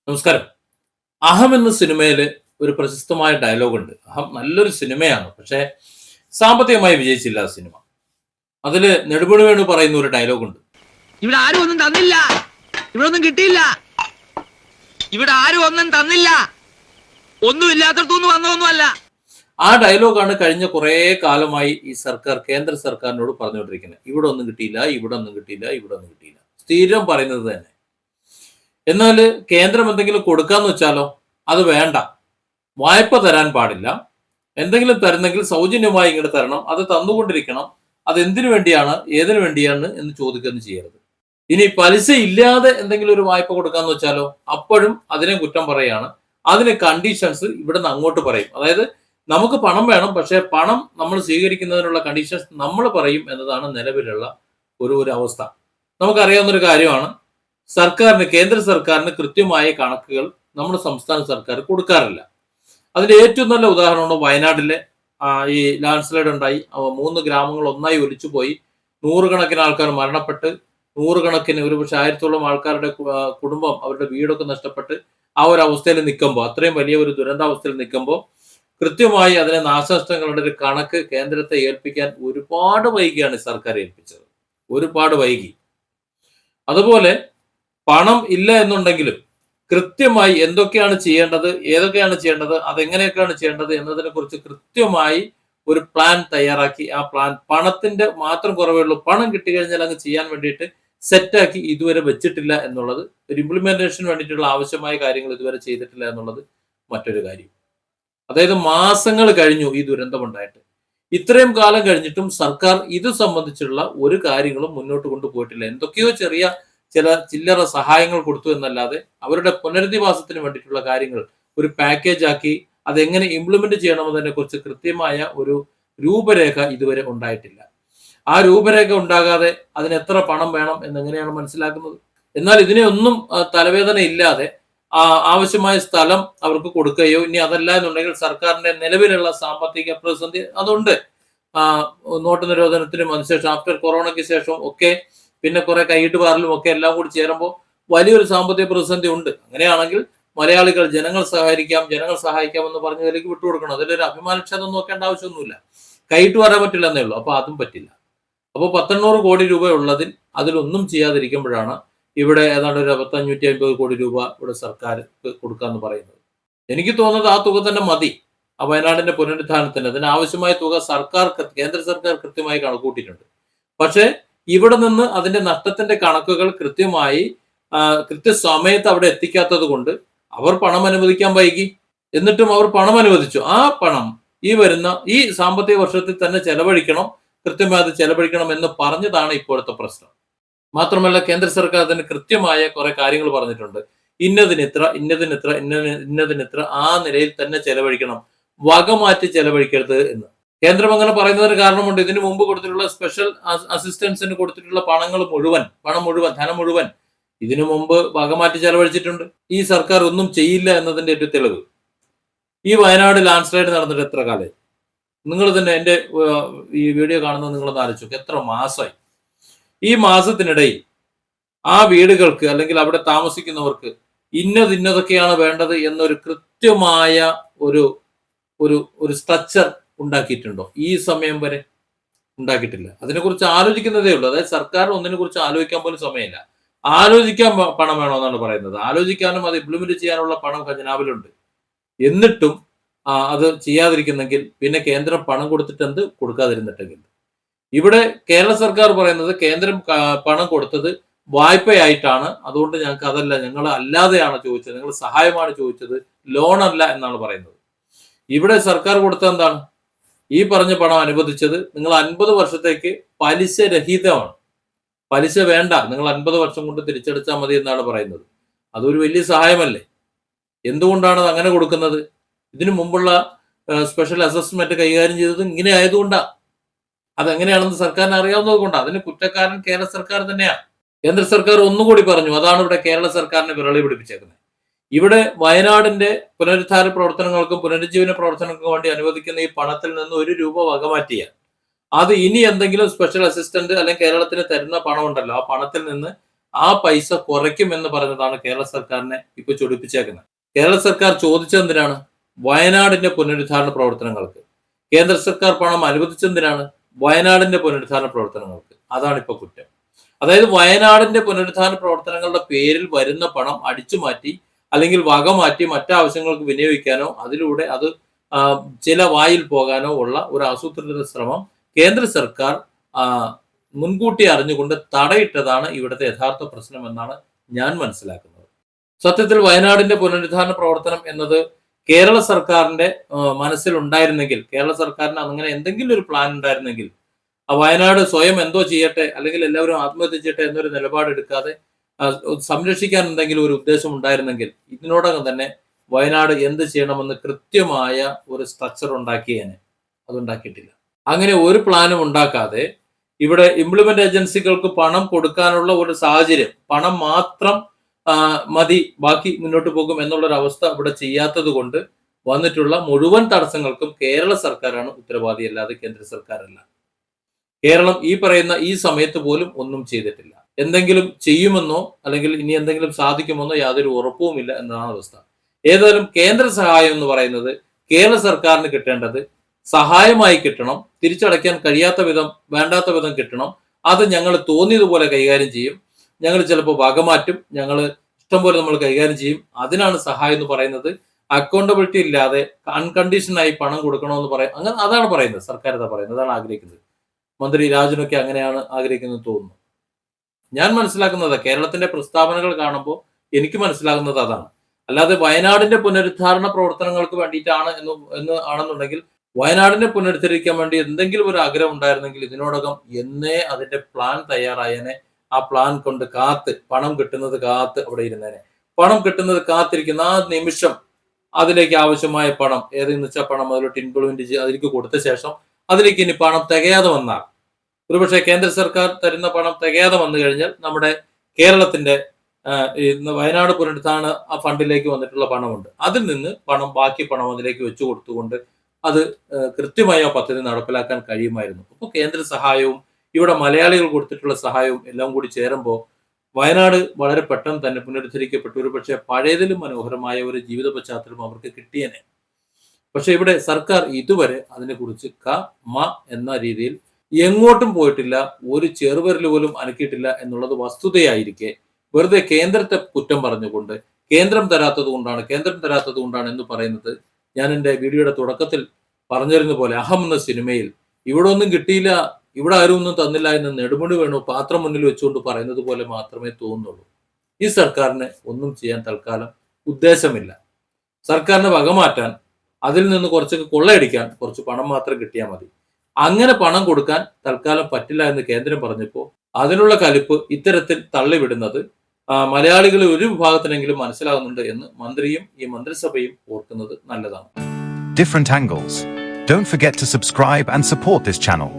നമസ്കാരം. അഹം എന്ന സിനിമയില് ഒരു പ്രശസ്തമായ ഡയലോഗുണ്ട്. അഹം നല്ലൊരു സിനിമയാണ്. പക്ഷേ സാമ്പത്തികമായി വിജയിച്ചില്ല ആ സിനിമ. അതില് നെടുമുടി വേണു പറയുന്ന ഒരു ഡയലോഗുണ്ട്. ഇവിടെ ആരും ഒന്നും തന്നില്ല, ഇവിടെ ഒന്നും കിട്ടിയില്ല, ഇവിടെ ആരും ഒന്നും തന്നില്ല, ഒന്നും ഇല്ലാത്തടത്തുനിന്ന് വന്നതൊന്നുമല്ല. ആ ഡയലോഗാണ് കഴിഞ്ഞ കുറേ കാലമായി ഈ സർക്കാർ കേന്ദ്ര സർക്കാരിനോട് പറഞ്ഞുകൊണ്ടിരിക്കുന്നത്. ഇവിടെ ഒന്നും കിട്ടിയില്ല, ഇവിടെ ഒന്നും കിട്ടിയില്ല, ഇവിടെ ഒന്നും കിട്ടിയില്ല. സ്ഥിരം പറയുന്നത് തന്നെ. എന്നാൽ കേന്ദ്രം എന്തെങ്കിലും കൊടുക്കാന്ന് വെച്ചാലോ അത് വേണ്ട. വായ്പ തരാൻ പാടില്ല. എന്തെങ്കിലും തരുന്നെങ്കിൽ സൗജന്യമായി ഇങ്ങോട്ട് തരണം. അത് തന്നുകൊണ്ടിരിക്കണം. അത് എന്തിനു വേണ്ടിയാണ്, ഏതിനു വേണ്ടിയാണ് എന്ന് ചോദിക്കുകയൊന്നും ചെയ്യരുത്. ഇനി പലിശ ഇല്ലാതെ എന്തെങ്കിലും ഒരു വായ്പ കൊടുക്കാന്ന് വെച്ചാലോ അപ്പോഴും അതിനെ കുറ്റം പറയാണ്. അതിന് കണ്ടീഷൻസ് ഇവിടെ നിന്ന് അങ്ങോട്ട് പറയും. അതായത് നമുക്ക് പണം വേണം, പക്ഷേ പണം നമ്മൾ സ്വീകരിക്കുന്നതിനുള്ള കണ്ടീഷൻസ് നമ്മൾ പറയും എന്നതാണ് നിലവിലുള്ള ഒരു അവസ്ഥ. നമുക്കറിയാവുന്ന ഒരു കാര്യമാണ്. കേന്ദ്ര സർക്കാരിന് കൃത്യമായ കണക്കുകൾ നമ്മുടെ സംസ്ഥാന സർക്കാർ കൊടുക്കാറില്ല. അതിന്റെ ഏറ്റവും നല്ല ഉദാഹരണമാണ് വയനാട്ടിലെ ഈ ലാൻഡ് സ്ലൈഡ് ഉണ്ടായി. 3 ഗ്രാമങ്ങൾ ഒന്നായി ഒലിച്ചുപോയി. നൂറുകണക്കിന് ആൾക്കാർ മരണപ്പെട്ട്, നൂറുകണക്കിന് ഒരുപക്ഷെ 1000-ഓളം ആൾക്കാരുടെ കുടുംബം അവരുടെ വീടൊക്കെ നഷ്ടപ്പെട്ട് ആ ഒരു അവസ്ഥയിൽ നിൽക്കുമ്പോൾ, അത്രയും വലിയ ഒരു ദുരന്താവസ്ഥയിൽ നിൽക്കുമ്പോൾ കൃത്യമായി അതിനെ നാശനഷ്ടങ്ങളുടെ ഒരു കണക്ക് കേന്ദ്രത്തെ ഏൽപ്പിക്കാൻ ഒരുപാട് വൈകിയാണ് സർക്കാർ ഏൽപ്പിച്ചത്. ഒരുപാട് വൈകി. അതുപോലെ പണം ഇല്ല എന്നുണ്ടെങ്കിലും കൃത്യമായി എന്തൊക്കെയാണ് ചെയ്യേണ്ടത്, ഏതൊക്കെയാണ് ചെയ്യേണ്ടത്, അതെങ്ങനെയൊക്കെയാണ് ചെയ്യേണ്ടത് എന്നതിനെ കുറിച്ച് കൃത്യമായി ഒരു പ്ലാൻ തയ്യാറാക്കി, ആ പ്ലാൻ പണത്തിന്റെ മാത്രം കുറവേ ഉള്ളൂ, പണം കിട്ടിക്കഴിഞ്ഞാൽ അങ്ങ് ചെയ്യാൻ വേണ്ടിയിട്ട് സെറ്റാക്കി ഇതുവരെ വെച്ചിട്ടില്ല എന്നുള്ളത്, ഒരു ഇംപ്ലിമെന്റേഷന് വേണ്ടിയിട്ടുള്ള ആവശ്യമായ കാര്യങ്ങൾ ഇതുവരെ ചെയ്തിട്ടില്ല എന്നുള്ളത് മറ്റൊരു കാര്യം. അതായത് മാസങ്ങൾ കഴിഞ്ഞു ഈ ദുരന്തമുണ്ടായിട്ട്. ഇത്രയും കാലം കഴിഞ്ഞിട്ടും സർക്കാർ ഇത് സംബന്ധിച്ചുള്ള ഒരു കാര്യങ്ങളും മുന്നോട്ട് കൊണ്ടുപോയിട്ടില്ല. എന്തൊക്കെയോ ചില ചില്ലറ സഹായങ്ങൾ കൊടുത്തു എന്നല്ലാതെ അവരുടെ പുനരധിവാസത്തിന് വേണ്ടിയിട്ടുള്ള കാര്യങ്ങൾ ഒരു പാക്കേജ് ആക്കി അതെങ്ങനെ ഇംപ്ലിമെന്റ് ചെയ്യണമെന്നതിനെ കുറിച്ച് കൃത്യമായ ഒരു രൂപരേഖ ഇതുവരെ ഉണ്ടായിട്ടില്ല. ആ രൂപരേഖ ഉണ്ടാകാതെ അതിന് എത്ര പണം വേണം എന്നെങ്ങനെയാണ് മനസ്സിലാക്കുന്നത്? എന്നാൽ ഇതിനെ ഒന്നും തലവേദന ഇല്ലാതെ ആവശ്യമായ സ്ഥലം അവർക്ക് കൊടുക്കുകയോ, ഇനി അതല്ല എന്നുണ്ടെങ്കിൽ സർക്കാരിന്റെ നിലവിലുള്ള സാമ്പത്തിക പ്രതിസന്ധി അതുണ്ട്. നോട്ട് നിരോധനത്തിനും അതിനുശേഷം ആഫ്റ്റർ കൊറോണയ്ക്ക് ശേഷം ഒക്കെ പിന്നെ കുറെ കൈയിട്ട് പാറലും ഒക്കെ എല്ലാം കൂടി ചേരുമ്പോൾ വലിയൊരു സാമ്പത്തിക പ്രതിസന്ധി ഉണ്ട്. അങ്ങനെയാണെങ്കിൽ മലയാളികൾ ജനങ്ങൾ സഹായിക്കാം എന്ന് പറഞ്ഞതിലേക്ക് വിട്ടുകൊടുക്കണം. അതിലൊരു അഭിമാനക്ഷതം നോക്കേണ്ട ആവശ്യമൊന്നുമില്ല. കൈയിട്ട് പറയാൻ പറ്റില്ല എന്നേ ഉള്ളൂ. അപ്പൊ അതും പറ്റില്ല. അപ്പോൾ 1,800 കോടി രൂപ ഉള്ളതിൽ അതിലൊന്നും ചെയ്യാതിരിക്കുമ്പോഴാണ് ഇവിടെ ഏതാണ്ട് ഒരു 550 കോടി രൂപ ഇവിടെ സർക്കാർ കൊടുക്കാന്ന് പറയുന്നത്. എനിക്ക് തോന്നുന്നത് ആ തുക തന്നെ മതി. ആ വയനാടിന്റെ പുനരുദ്ധാരണത്തിന് അതിനാവശ്യമായ തുക കേന്ദ്ര സർക്കാർ കൃത്യമായി കണക്കൂട്ടിയിട്ടുണ്ട്. പക്ഷേ ഇവിടെ നിന്ന് അതിന്റെ നഷ്ടത്തിന്റെ കണക്കുകൾ കൃത്യസമയത്ത് അവിടെ എത്തിക്കാത്തത് കൊണ്ട് അവർ പണം അനുവദിക്കാൻ വൈകി. എന്നിട്ടും അവർ പണം അനുവദിച്ചു. ആ പണം ഈ സാമ്പത്തിക വർഷത്തിൽ തന്നെ ചെലവഴിക്കണം, കൃത്യമായി അത് ചെലവഴിക്കണം എന്ന് പറഞ്ഞതാണ് ഇപ്പോഴത്തെ പ്രശ്നം. മാത്രമല്ല കേന്ദ്ര സർക്കാർ അതിന് കൃത്യമായ കുറെ കാര്യങ്ങൾ പറഞ്ഞിട്ടുണ്ട്. ഇന്നതിനിത്ര ആ നിലയിൽ തന്നെ ചെലവഴിക്കണം, വകമാറ്റി ചെലവഴിക്കരുത് എന്ന്. കേന്ദ്രം അങ്ങനെ പറയുന്നതിന് കാരണമുണ്ട്. ഇതിനു മുമ്പ് കൊടുത്തിട്ടുള്ള സ്പെഷ്യൽ അസിസ്റ്റൻസിന് കൊടുത്തിട്ടുള്ള ധനം മുഴുവൻ ഇതിനു മുമ്പ് വകമാറ്റി ചെലവഴിച്ചിട്ടുണ്ട്. ഈ സർക്കാർ ഒന്നും ചെയ്യില്ല എന്നതിന്റെ ഒരു തെളിവ്. ഈ വയനാട് ലാൻഡ് സ്ലൈഡ് നടന്നിട്ട് എത്ര കാലം? നിങ്ങൾ തന്നെ എന്റെ ഈ വീഡിയോ കാണുന്നത് നിങ്ങളൊന്ന് ആലോചിച്ചു, എത്ര മാസമായി? ഈ മാസത്തിനിടയിൽ ആ വീടുകൾക്ക് അല്ലെങ്കിൽ അവിടെ താമസിക്കുന്നവർക്ക് ഇന്നതൊക്കെയാണ് വേണ്ടത് എന്നൊരു കൃത്യമായ ഒരു സ്ട്രക്ചർ ഉണ്ടാക്കിയിട്ടുണ്ടോ? ഈ സമയം വരെ ഉണ്ടാക്കിയിട്ടില്ല. അതിനെക്കുറിച്ച് ആലോചിക്കുന്നതേ ഉള്ളൂ. അതായത് സർക്കാർ ഒന്നിനെ കുറിച്ച് ആലോചിക്കാൻ പോലും സമയമില്ല. ആലോചിക്കാൻ പണം വേണമെന്നാണ് പറയുന്നത്. ആലോചിക്കാനും അത് ഇംപ്ലിമെന്റ് ചെയ്യാനുള്ള പണം ഖജനാവിലുണ്ട്. എന്നിട്ടും അത് ചെയ്യാതിരിക്കുന്നെങ്കിൽ പിന്നെ കേന്ദ്രം പണം കൊടുത്തിട്ടെന്ത്, കൊടുക്കാതിരുന്നിട്ടെങ്കിൽ. ഇവിടെ കേരള സർക്കാർ പറയുന്നത് കേന്ദ്രം പണം കൊടുത്തത് വായ്പയായിട്ടാണ്, അതുകൊണ്ട് ഞങ്ങൾക്ക് അതല്ല, ഞങ്ങൾ അല്ലാതെയാണ് ചോദിച്ചത്, ഞങ്ങൾ സഹായമാണ് ചോദിച്ചത്, ലോണല്ല എന്നാണ് പറയുന്നത്. ഇവിടെ സർക്കാർ കൊടുത്തത് എന്താണ്? ഈ പറഞ്ഞ പണം അനുവദിച്ചത് നിങ്ങൾ 50 വർഷത്തേക്ക് പലിശ രഹിതമാണ്. പലിശ വേണ്ട, നിങ്ങൾ 50 വർഷം കൊണ്ട് തിരിച്ചടച്ചാൽ മതി എന്നാണ് പറയുന്നത്. അതൊരു വലിയ സഹായമല്ലേ? എന്തുകൊണ്ടാണ് അത് അങ്ങനെ കൊടുക്കുന്നത്? ഇതിനു മുമ്പുള്ള സ്പെഷ്യൽ അസസ്മെന്റ് കൈകാര്യം ചെയ്തത് ഇങ്ങനെ ആയതുകൊണ്ടാണ്. അതെങ്ങനെയാണെന്ന് സർക്കാരിന് അറിയാവുന്നത് കൊണ്ടാണ്. അതിന് കുറ്റക്കാരൻ കേരള സർക്കാർ തന്നെയാണ്. കേന്ദ്ര സർക്കാർ ഒന്നുകൂടി പറഞ്ഞു. അതാണ് ഇവിടെ കേരള സർക്കാരിനെ വിരളി പിടിപ്പിച്ചേക്കുന്നത്. ഇവിടെ വയനാടിന്റെ പുനരുദ്ധാര പ്രവർത്തനങ്ങൾക്കും പുനരുജ്ജീവന പ്രവർത്തനങ്ങൾക്കും വേണ്ടി അനുവദിക്കുന്ന ഈ പണത്തിൽ നിന്ന് 1 രൂപ വകമാറ്റിയാൽ അത് ഇനി എന്തെങ്കിലും സ്പെഷ്യൽ അസിസ്റ്റന്റ് അല്ലെങ്കിൽ കേരളത്തിന് തരുന്ന പണം ഉണ്ടല്ലോ, ആ പണത്തിൽ നിന്ന് ആ പൈസ കുറയ്ക്കുമെന്ന് പറഞ്ഞതാണ് കേരള സർക്കാരിനെ ഇപ്പൊ ചൊടിപ്പിച്ചേക്കുന്നത്. കേരള സർക്കാർ ചോദിച്ചെന്തിനാണ്? വയനാടിന്റെ പുനരുദ്ധാരണ പ്രവർത്തനങ്ങൾക്ക്. കേന്ദ്ര സർക്കാർ പണം അനുവദിച്ചെന്തിനാണ്? വയനാടിന്റെ പുനരുദ്ധാരണ പ്രവർത്തനങ്ങൾക്ക്. അതാണ് ഇപ്പൊ കുറ്റം. അതായത് വയനാടിന്റെ പുനരുദ്ധാരണ പ്രവർത്തനങ്ങളുടെ പേരിൽ വരുന്ന പണം അടിച്ചു മാറ്റി അല്ലെങ്കിൽ വക മാറ്റി മറ്റാവശ്യങ്ങൾക്ക് വിനിയോഗിക്കാനോ അതിലൂടെ അത് ചില വായിൽ പോകാനോ ഉള്ള ഒരു ആസൂത്രിത ശ്രമം കേന്ദ്ര സർക്കാർ മുൻകൂട്ടി അറിഞ്ഞുകൊണ്ട് തടയിട്ടതാണ് ഇവിടുത്തെ യഥാർത്ഥ പ്രശ്നം എന്നാണ് ഞാൻ മനസ്സിലാക്കുന്നത്. സത്യത്തിൽ വയനാടിന്റെ പുനരുദ്ധാരണ പ്രവർത്തനം എന്നത് കേരള സർക്കാരിന്റെ മനസ്സിലുണ്ടായിരുന്നെങ്കിൽ, കേരള സർക്കാരിന് അങ്ങനെ എന്തെങ്കിലും ഒരു പ്ലാൻ ഉണ്ടായിരുന്നെങ്കിൽ, വയനാട് സ്വയം എന്തോ ചെയ്യട്ടെ അല്ലെങ്കിൽ എല്ലാവരും ആത്മഹത്യ ചെയ്യട്ടെ എന്നൊരു നിലപാടെടുക്കാതെ സംരക്ഷിക്കാൻ എന്തെങ്കിലും ഒരു ഉദ്ദേശം ഉണ്ടായിരുന്നെങ്കിൽ ഇതിനോടകം തന്നെ വയനാട് എന്ത് ചെയ്യണമെന്ന് കൃത്യമായ ഒരു സ്ട്രക്ചർ ഉണ്ടാക്കിയേനെ. അതുണ്ടാക്കിയിട്ടില്ല. അങ്ങനെ ഒരു പ്ലാനും ഉണ്ടാക്കാതെ ഇവിടെ ഇംപ്ലിമെന്റ് ഏജൻസികൾക്ക് പണം കൊടുക്കാനുള്ള ഒരു സാഹചര്യം, പണം മാത്രം മതി ബാക്കി മുന്നോട്ട് പോകും എന്നുള്ളൊരു അവസ്ഥ ഇവിടെ ചെയ്യാത്തത് കൊണ്ട് വന്നിട്ടുള്ള മുഴുവൻ തടസ്സങ്ങൾക്കും കേരള സർക്കാരാണ് ഉത്തരവാദി, അല്ലാതെ കേന്ദ്ര സർക്കാരല്ല. കേരളം ഈ പറയുന്ന ഈ സമയത്ത് പോലും ഒന്നും ചെയ്തിട്ടില്ല. എന്തെങ്കിലും ചെയ്യുമെന്നോ അല്ലെങ്കിൽ ഇനി എന്തെങ്കിലും സാധിക്കുമെന്നോ യാതൊരു ഉറപ്പുമില്ല എന്നതാണ് അവസ്ഥ. ഏതായാലും കേന്ദ്ര സഹായം എന്ന് പറയുന്നത് കേരള സർക്കാരിന് കിട്ടേണ്ടത് സഹായമായി കിട്ടണം. തിരിച്ചടയ്ക്കാൻ കഴിയാത്ത വിധം, വേണ്ടാത്ത വിധം കിട്ടണം. അത് ഞങ്ങൾ തോന്നിയതുപോലെ കൈകാര്യം ചെയ്യും. ഞങ്ങൾ ചിലപ്പോൾ വകമാറ്റും. ഞങ്ങൾ ഇഷ്ടംപോലെ നമ്മൾ കൈകാര്യം ചെയ്യും. അതിനാണ് സഹായം എന്ന് പറയുന്നത്. അക്കൗണ്ടബിലിറ്റി ഇല്ലാതെ അൺകണ്ടീഷനായി പണം കൊടുക്കണമെന്ന് പറയും. അങ്ങനെ അതാണ് പറയുന്നത്. സർക്കാർ അതാ പറയുന്നത്, അതാണ് ആഗ്രഹിക്കുന്നത്. മന്ത്രി രാജനൊക്കെ അങ്ങനെയാണ് ആഗ്രഹിക്കുന്നത് തോന്നുന്നു. ഞാൻ മനസ്സിലാക്കുന്നത്, കേരളത്തിന്റെ പ്രസ്താവനകൾ കാണുമ്പോൾ എനിക്ക് മനസ്സിലാകുന്നത് അതാണ്. അല്ലാതെ വയനാടിന്റെ പുനരുദ്ധാരണ പ്രവർത്തനങ്ങൾക്ക് വേണ്ടിയിട്ടാണ് എന്ന് ആണെന്നുണ്ടെങ്കിൽ, വയനാടിനെ പുനരുദ്ധരിക്കാൻ വേണ്ടി എന്തെങ്കിലും ഒരു ആഗ്രഹം ഉണ്ടായിരുന്നെങ്കിൽ ഇതിനോടകം എന്നേ അതിന്റെ പ്ലാൻ തയ്യാറായനെ. ആ പ്ലാൻ കൊണ്ട് പണം കിട്ടുന്നത് കാത്ത് അവിടെ ഇരുന്നേനെ. പണം കിട്ടുന്നത് കാത്തിരിക്കുന്ന ആ നിമിഷം അതിലേക്ക് ആവശ്യമായ പണം ഏതെന്ന് വെച്ചാൽ പണം അതിലോട്ട് ഇൻവോൾവ്മെന്റ് ചെയ്ത് അതിലേക്ക് കൊടുത്ത ശേഷം അതിലേക്ക് ഇനി പണം തികയാതെ വന്നാൽ, ഒരുപക്ഷെ കേന്ദ്ര സർക്കാർ തരുന്ന പണം തികയാതെ വന്നു കഴിഞ്ഞാൽ നമ്മുടെ കേരളത്തിന്റെ വയനാട് പുനരുദ്ധാരണ ആ ഫണ്ടിലേക്ക് വന്നിട്ടുള്ള പണമുണ്ട്. അതിൽ നിന്ന് ബാക്കി പണം അതിലേക്ക് വെച്ചു കൊടുത്തുകൊണ്ട് അത് കൃത്യമായി ആ പദ്ധതി നടപ്പിലാക്കാൻ കഴിയുമായിരുന്നു. അപ്പോൾ കേന്ദ്ര സഹായവും ഇവിടെ മലയാളികൾ കൊടുത്തിട്ടുള്ള സഹായവും എല്ലാം കൂടി ചേരുമ്പോൾ വയനാട് വളരെ പെട്ടെന്ന് തന്നെ പുനരുദ്ധരിക്കപ്പെട്ടു. ഒരു പക്ഷേ പഴയതിലും മനോഹരമായ ഒരു ജീവിത പശ്ചാത്തലം അവർക്ക് കിട്ടിയേനെ. പക്ഷെ ഇവിടെ സർക്കാർ ഇതുവരെ അതിനെക്കുറിച്ച് എന്ന രീതിയിൽ എങ്ങോട്ടും പോയിട്ടില്ല. ഒരു ചെറുവിരൽ പോലും അനക്കിയിട്ടില്ല എന്നുള്ളത് വസ്തുതയായിരിക്കെ വെറുതെ കേന്ദ്രത്തെ കുറ്റം പറഞ്ഞുകൊണ്ട് കേന്ദ്രം തരാത്തത് കൊണ്ടാണ് എന്ന് പറയുന്നത്, ഞാൻ എൻ്റെ വീഡിയോയുടെ തുടക്കത്തിൽ പറഞ്ഞിരുന്ന പോലെ അഹം എന്ന സിനിമയിൽ ഇവിടെ ഒന്നും കിട്ടിയില്ല, ഇവിടെ ആരും ഒന്നും തന്നില്ല എന്ന് നെടുമുടി വേണു പാത്രം മുന്നിൽ വെച്ചുകൊണ്ട് പറയുന്നത് പോലെ മാത്രമേ തോന്നുന്നുള്ളൂ. ഈ സർക്കാരിന് ഒന്നും ചെയ്യാൻ തൽക്കാലം ഉദ്ദേശമില്ല. സർക്കാരിനെ വകമാറ്റാൻ, അതിൽ നിന്ന് കുറച്ചൊക്കെ കൊള്ളയടിക്കാൻ കുറച്ച് പണം മാത്രം കിട്ടിയാൽ മതി. അങ്ങനെ പണം കൊടുക്കാൻ തൽക്കാലം പറ്റില്ല എന്ന് കേന്ദ്രം പറഞ്ഞപ്പോൾ അതിനുള്ള കലിപ്പ് ഇത്തരത്തിൽ തള്ളിവിടുന്നത് മലയാളികളിൽ ഒരു വിഭാഗത്തിനെങ്കിലും മനസ്സിലാകുന്നുണ്ട് എന്ന് മന്ത്രിയും ഈ മന്ത്രിസഭയും ഓർക്കുന്നത് നല്ലതാണ്. Different angles. Don't forget to subscribe and support this channel.